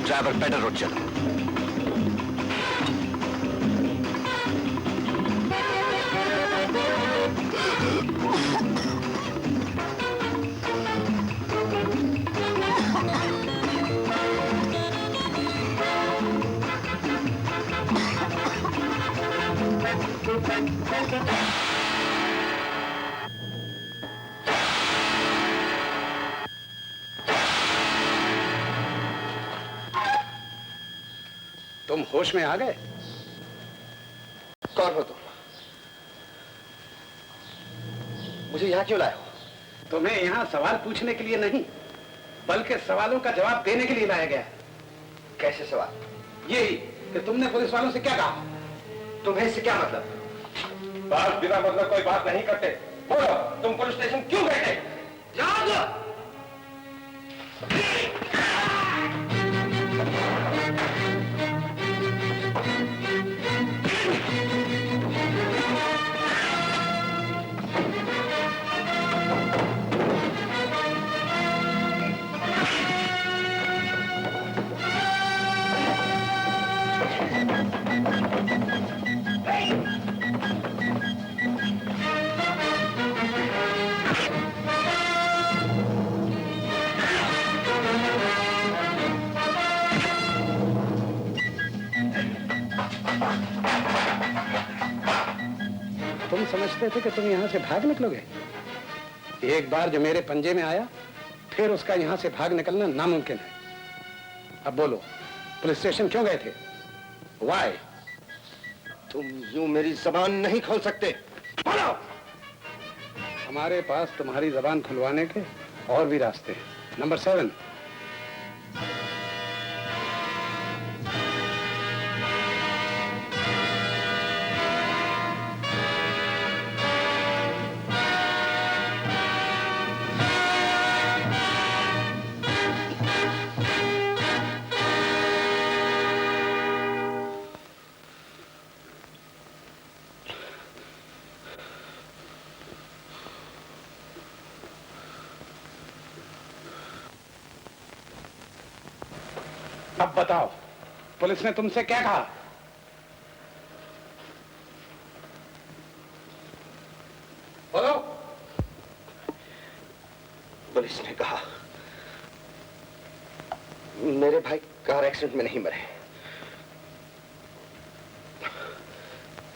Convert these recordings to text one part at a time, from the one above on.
Driver pedal road चलो। तुम होश में आ गए? कौन हो तुम? मुझे यहां क्यों लाए हो? तुम्हें यहां सवाल पूछने के लिए नहीं, बल्कि सवालों का जवाब देने के लिए लाया गया है। कैसे सवाल? यही कि तुमने पुलिस वालों से क्या कहा। तुम्हें इससे क्या मतलब? बात बिना मतलब कोई बात नहीं करते। बोलो, तुम पुलिस स्टेशन क्यों गए थे? याद! तुम समझते थे कि तुम यहां से भाग निकलोगे? एक बार जो मेरे पंजे में आया, फिर उसका यहां से भाग निकलना नामुमकिन है। अब बोलो, पुलिस स्टेशन क्यों गए थे? Why? तुम यूं मेरी जबान नहीं खोल सकते। बोलो! हमारे पास तुम्हारी जबान खुलवाने के और भी रास्ते हैं। नंबर 7। अब बताओ, पुलिस ने तुमसे क्या कहा? बोलो। पुलिस ने कहा मेरे भाई कार एक्सीडेंट में नहीं मरे,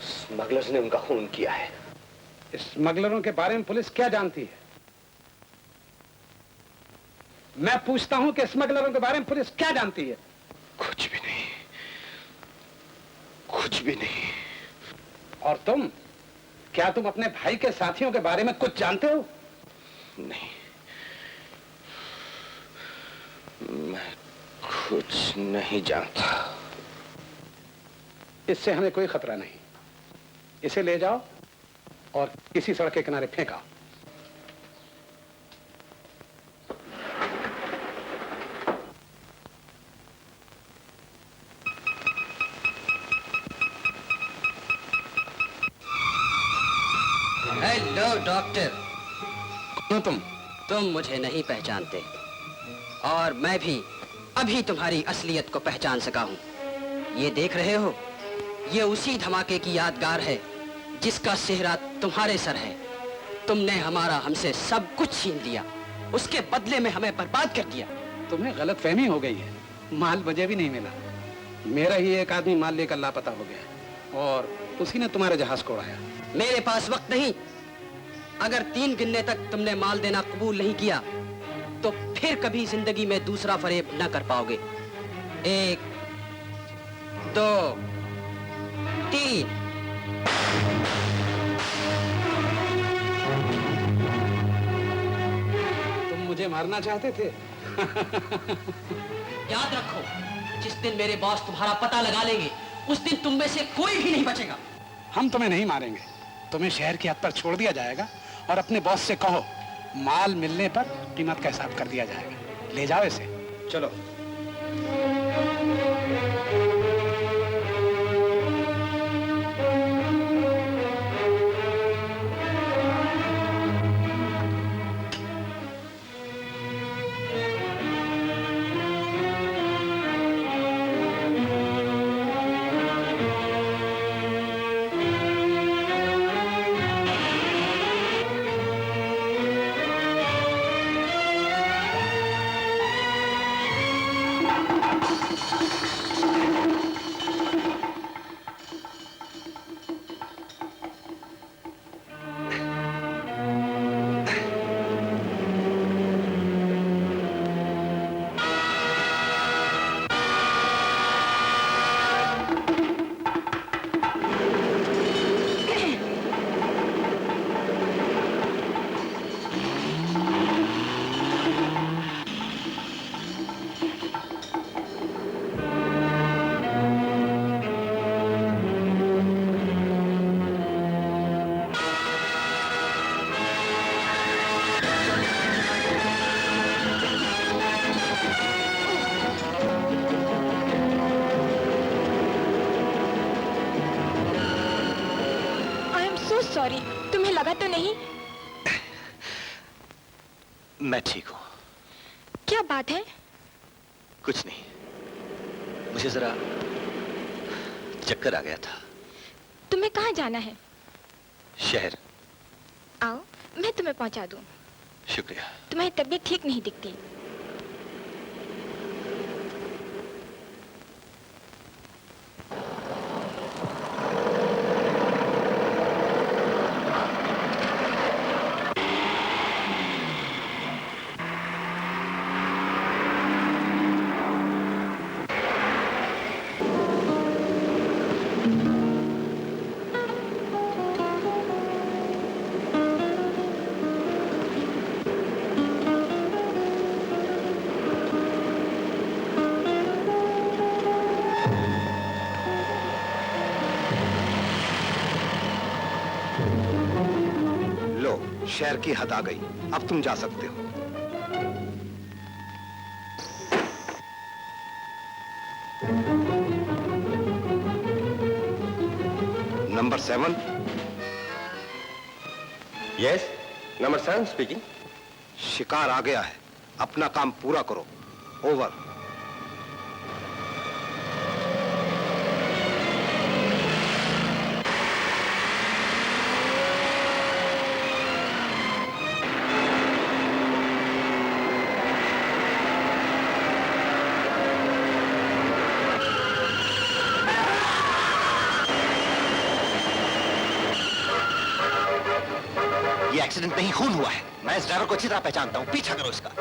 स्मगलर्स ने उनका खून किया है। स्मगलरों के बारे में पुलिस क्या जानती है? मैं पूछता हूं कि स्मगलरों के बारे में पुलिस क्या जानती है? कुछ भी नहीं, कुछ भी नहीं। और तुम, क्या तुम अपने भाई के साथियों के बारे में कुछ जानते हो? नहीं, मैं कुछ नहीं जानता। इससे हमें कोई खतरा नहीं। इसे ले जाओ और किसी सड़क के किनारे फेंका। Hello doctor. कौन हो तुम? तुम मुझे नहीं पहचानते और मैं भी अभी तुम्हारी असलियत को पहचान सका हूं। ये देख रहे हो, ये उसी धमाके की यादगार है जिसका सेहरा तुम्हारे सर है। तुमने हमसे सब कुछ छीन लिया, उसके बदले में हमें बर्बाद कर दिया। तुम्हें गलतफहमी हो गई है। माल मुझे भी नहीं मिला। मेरा ही एक आदमी माल लेकर लापता हो गया और उसी ने तुम्हारे जहाज को उड़ाया। मेरे पास वक्त नहीं। अगर 3 गिनने तक तुमने माल देना कबूल नहीं किया तो फिर कभी जिंदगी में दूसरा फरेब न कर पाओगे। 1, 2, 3। मुझे मारना चाहते थे? याद रखो, जिस दिन मेरे बॉस तुम्हारा पता लगा लेंगे, उस दिन तुम में से कोई भी नहीं बचेगा। हम तुम्हें नहीं मारेंगे, तुम्हें शहर की हद पर छोड़ दिया जाएगा और अपने बॉस से कहो माल मिलने पर कीमत का हिसाब कर दिया जाएगा। ले जाओ इसे। चलो। सॉरी, तुम्हें लगा तो नहीं? मैं ठीक हूं। क्या बात है? कुछ नहीं, मुझे जरा चक्कर आ गया था। तुम्हें कहाँ जाना है? शहर। आओ, मैं तुम्हें पहुंचा दूं। शुक्रिया। तुम्हारी तबीयत ठीक नहीं दिखती। शहर की हद आ गई, अब तुम जा सकते हो। नंबर 7। Yes, number 7 speaking. शिकार आ गया है, अपना काम पूरा करो। ओवर। ये एक्सीडेंट नहीं, खून हुआ है। मैं इस ड्राइवर को अच्छी तरह पहचानता हूं, पीछा करो इसका।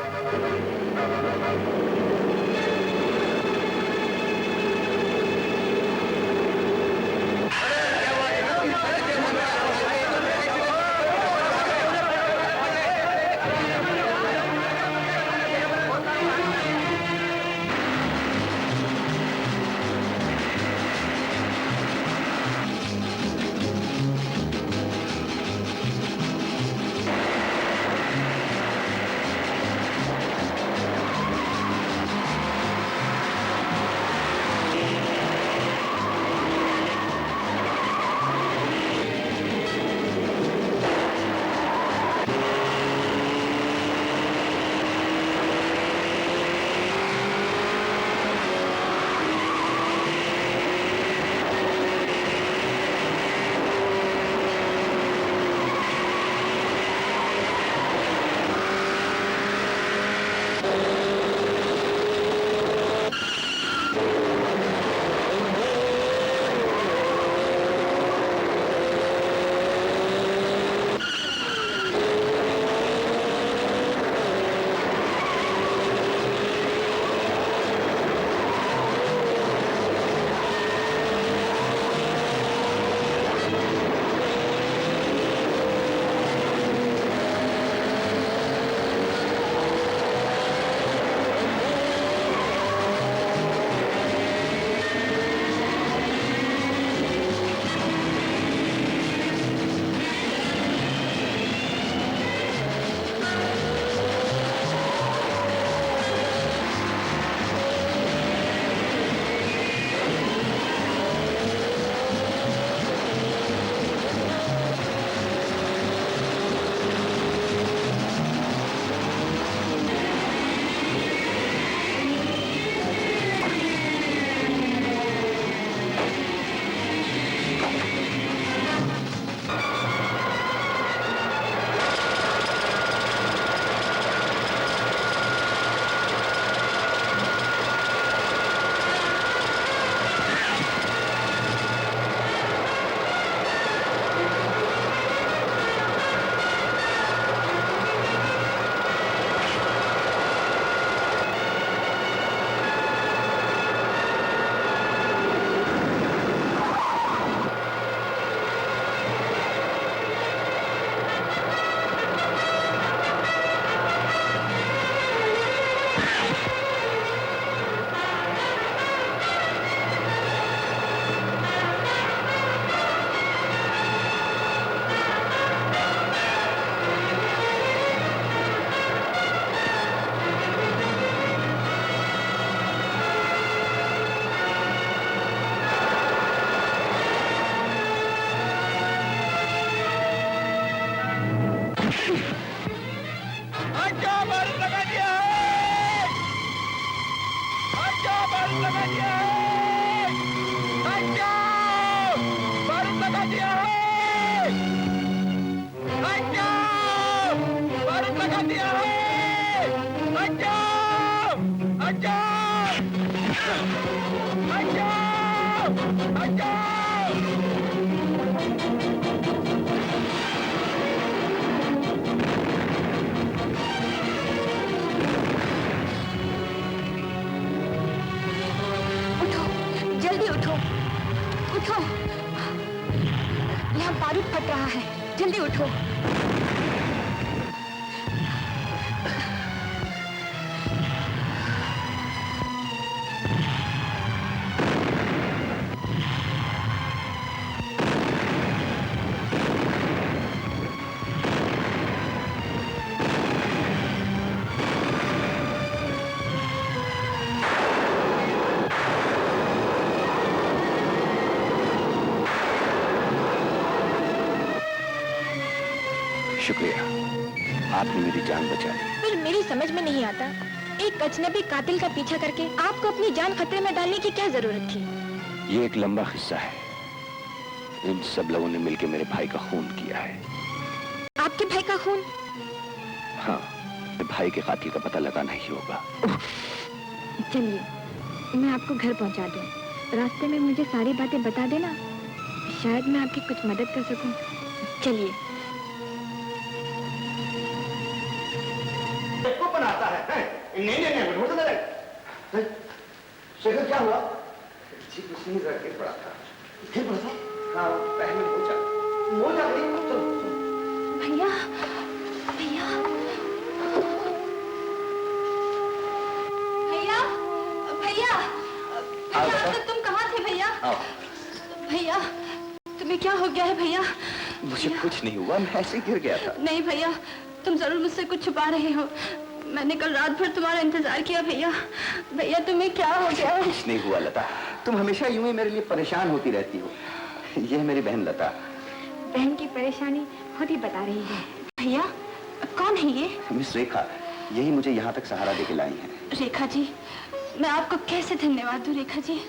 हट जाओ, बारूद लगा दिया है। हट जाओ, बारूद लगा दिया है। हट जाओ, बारूद लगा दिया है। हट जाओ, बारूद लगा दिया है। हट जाओ, हट जाओ, हट जाओ, हट जाओ। उठो, जल्दी उठो, उठो। यहाँ बारूद फट रहा है, जल्दी उठो। शुक्रिया, आपने मेरी जान बचा ली। पर मेरी समझ में नहीं आता, एक अजनबी कातिल का पीछा करके आपको अपनी जान खतरे में डालने की क्या जरूरत थी? ये एक लंबा किस्सा है। इन सब लोगों ने मिलकर मेरे भाई का खून किया है। आपके भाई का खून? हाँ, मेरे भाई के कातिल का पता लगाना ही होगा। चलिए, मैं आपको घर पहुंचा दूं। रास्ते में मुझे सारी बातें बता देना, शायद मैं आपकी कुछ मदद कर सकूं। चलिए। को बनाता है? नहीं नहीं नहीं, उठ दे। शेखर क्या हुआ? जी कुछ नहीं, रख के पड़ा था। फिर पड़ा था? हाँ, पैर में मोचा। मोचा नहीं, चलो भैया, भैया, भैया, भैया, भैया, अब तक तुम कहाँ थे भैया? भैया, तुम्हें क्या हो गया है भैया? मुझे कुछ नहीं हुआ, मैं ऐसे ही गिर गया था। नहीं भैया, तुम जरूर मुझसे कुछ छुपा रहे हो। मैंने कल रात भर तुम्हारा इंतजार किया भैया। भैया तुम्हें क्या हो गया? कुछ नहीं हुआ लता, तुम हमेशा यूं ही मेरे लिए परेशान होती रहती हो। ये है मेरी बहन लता। बहन की परेशानी खुद ही बता रही है। भैया, कौन है ये? मिस रेखा, यही मुझे यहाँ तक सहारा देके लाई है। रेखा जी, मैं आपको कैसे धन्यवाद दूं रेखा जी।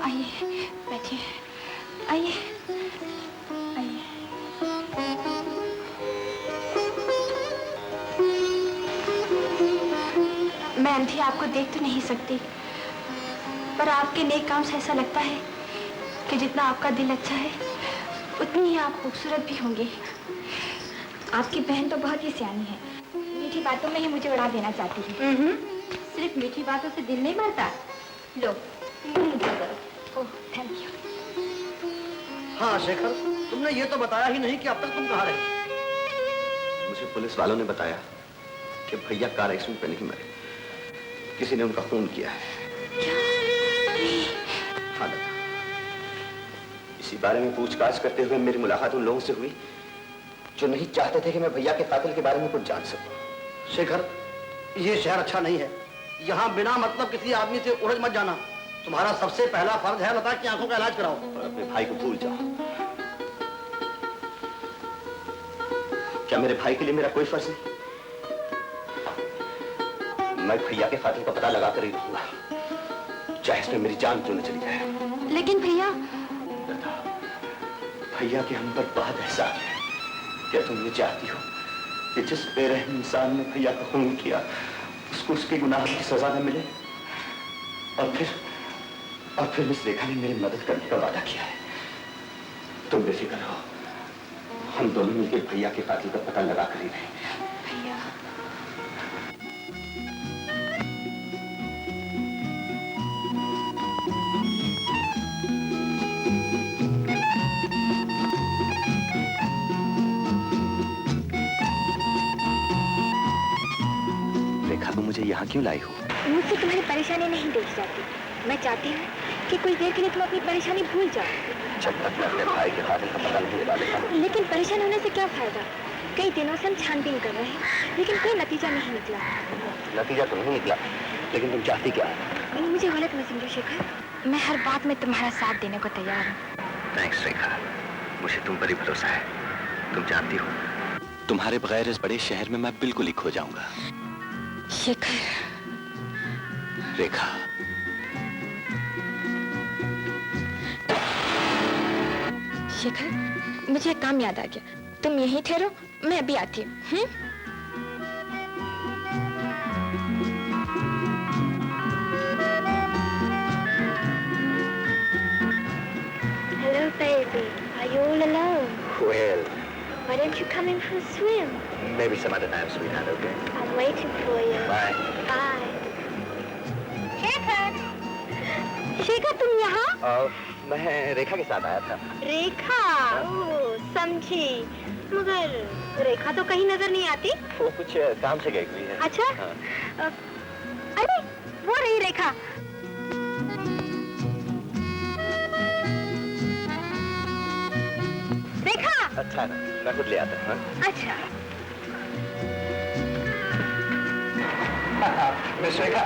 आइए, बैठिए, आइए, आइए। मैं अंधी आपको देख तो नहीं सकती, पर आपके नेक काम से ऐसा लगता है कि जितना आपका दिल अच्छा है, उतनी ही आप खूबसूरत भी होंगे। आपकी बहन तो बहुत ही सियानी है, मीठी बातों में ही मुझे उड़ा देना चाहती है। सिर्फ मीठी बातों से दिल नहीं भरता। लो, ओह, थैंक यू। हाँ शेखर, तुमने ये तो बताया ही नहीं कि अब तक तुम कहाँ रहे। मुझे पुलिस वालों ने बताया कि भैया कार एक्सीडेंट पे नहीं मरे, किसी ने उनका खून किया है। हाँ लता, इसी बारे में पूछताछ करते हुए मेरी मुलाकात उन लोगों से हुई जो नहीं चाहते थे कि मैं भैया के कातिल के बारे में कुछ जान सकूं। शेखर, ये शहर अच्छा नहीं है। यहाँ बिना मतलब किसी आदमी से उलझ मत जाना। तुम्हारा सबसे पहला फर्ज है लता की आंखों का इलाज कराओ। और अपने भाई को भूल जाओ। क्या मेरे भाई के लिए मेरा कोई फर्ज नहीं? मैं भैया के कातिल का पता लगा कर ही रहूंगा, चाहे इसमें मेरी जान क्यों न चली जाए। लेकिन भैया, भैया के हम पर बहुत एहसान है। क्या तुम ये चाहती हो कि जिस बेरहम इंसान ने भैया का खून किया उसको उसके गुनाह की सजा न मिले? और फिर मिस रेखा ने मेरी मदद करने का वादा किया है। तुम बेफिक्र रहो, हम दोनों मिलकर भैया के कातिल का पता लगा कर ही रहेंगे। भैया, रेखा, तुम मुझे यहाँ क्यों लाई हो? मुझसे तुम्हारी परेशानी नहीं देखी जाती। मैं चाहती हूँ कि कुछ देर के लिए तुम अपनी परेशानी भूल जाओ। जब तक मैं अपने भाई के कातिल का पता नहीं लगा लेता। लेकिन परेशान होने से क्या फायदा? कई दिनों से हम छानबीन कर रहे हैं, लेकिन कोई नतीजा नहीं निकला। नतीजा तो नहीं निकला, लेकिन तुम चाहती क्या हो? मुझे गलत मत समझो शेखर, मैं हर बात में तुम्हारा साथ देने को तैयार हूँ। थैंक्स रेखा, मुझे तुम पर ही भरोसा है। तुम जानती हो तुम्हारे बगैर इस बड़े शहर में मैं बिल्कुल ही खो जाऊंगा। शेखर, रेखा, शेखर, मुझे एक काम याद आ गया। तुम यहीं ठहरो, मैं अभी आती हूँ। Hello, baby. Are you all alone? well, Why don't you come in for a swim? maybe some other time, sweetheart, okay? I'm waiting for you. Bye. Bye. Shekhar, Shekhar तुम यहाँ? मैं रेखा के साथ आया था। रेखा, ओह, समझी। मगर रेखा तो कहीं नजर नहीं आती। वो कुछ काम से गई हुई है। अच्छा? हाँ। अरे, वो रही रेखा। रेखा। अच्छा ना, मैं खुद ले आता हूँ। हाँ? अच्छा। मिस रेखा,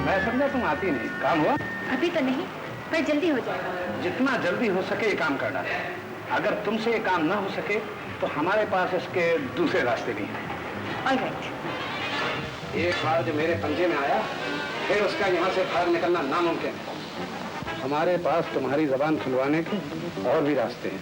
मैं समझा तुम आती नहीं। काम हुआ? अभी तो नहीं, पर जल्दी हो जाएगा। जितना जल्दी हो सके ये काम करना है। अगर तुमसे ये काम ना हो सके तो हमारे पास इसके दूसरे रास्ते भी हैं। ऑलराइट। एक बार जो मेरे पंजे में आया, फिर उसका यहाँ से बाहर निकलना नामुमकिन है। हमारे पास तुम्हारी जबान खुलवाने के और भी रास्ते हैं।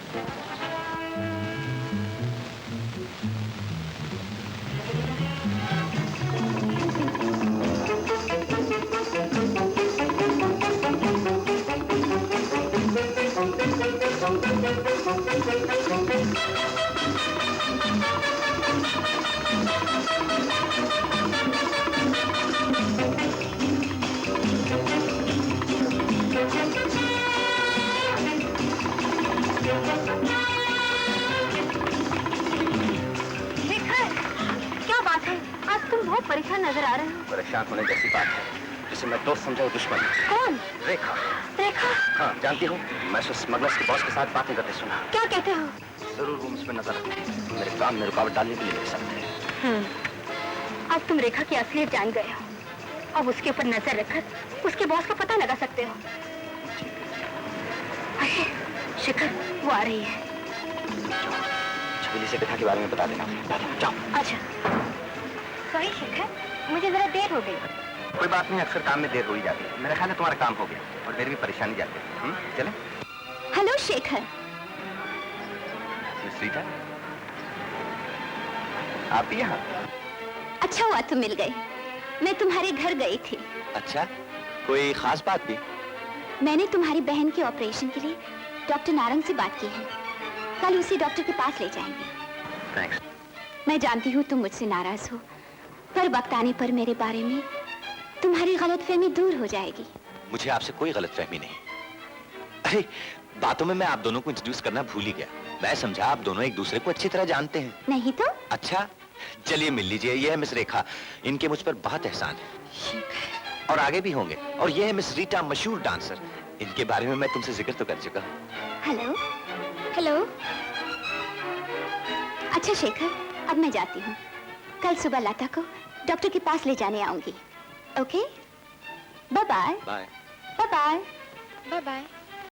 परेशान नजर आ रहे हो। परेशान होने जैसी बात है, जिसे मैं दोस्त समझा वो दुश्मन है। कौन? रेखा। रेखा? हाँ, जानती हूँ, मैं स्मगलर्स के बॉस के साथ बातें करते सुना। क्या कहते हो? जरूर रूम्स में नजर रखते हैं, मेरे काम में रुकावट डालने के लिए ले सकते हैं। अब तुम रेखा की असलियत जान गए हो। अब उसके ऊपर नजर रखकर उसके बॉस का पता लगा सकते हो। अरे शिखर, वो आ रही है। छबीली से रेखा के बारे में बता देना। जाओ। अच्छा। सॉरी शिखर, मुझे जरा देर हो गई। कोई बात नहीं, अक्सर काम में देर हो ही जाती है। मेरा ख्याल है तुम्हारा काम हो गया और मेरी भी परेशानी जाती है। चले? हेलो शेखर। सीता, आप भी यहाँ? अच्छा हुआ तुम मिल गए। मैं तुम्हारे घर गई थी। अच्छा, कोई खास बात भी? मैंने तुम्हारी बहन के ऑपरेशन के लिए डॉक्टर नारंग से बात की है। कल उसी डॉक्टर के पास ले जाएंगे। थैंक्स। मैं जानती हूँ तुम मुझसे नाराज हो, पर वक्त आने पर मेरे बारे में तुम्हारी गलतफहमी दूर हो जाएगी। मुझे आपसे कोई गलतफहमी नहीं। अरे, बातों में मैं आप दोनों को इंट्रोड्यूस करना भूल ही गया। मैं समझा आप दोनों एक दूसरे को अच्छी तरह जानते हैं। नहीं तो? अच्छा, चलिए मिल लीजिए। ये है मिस रेखा, इनके मुझ पर बहुत एहसान है और आगे भी होंगे। और ये है मिस रीटा, मशहूर डांसर। इनके बारे में मैं तुमसे जिक्र तो कर चुका हूँ। हेलो। हेलो। अच्छा शेखर, अब मैं जाती हूँ। कल सुबह लता को डॉक्टर के पास ले जाने आऊंगी। Okay? Bye bye. Bye. Bye bye. Bye bye.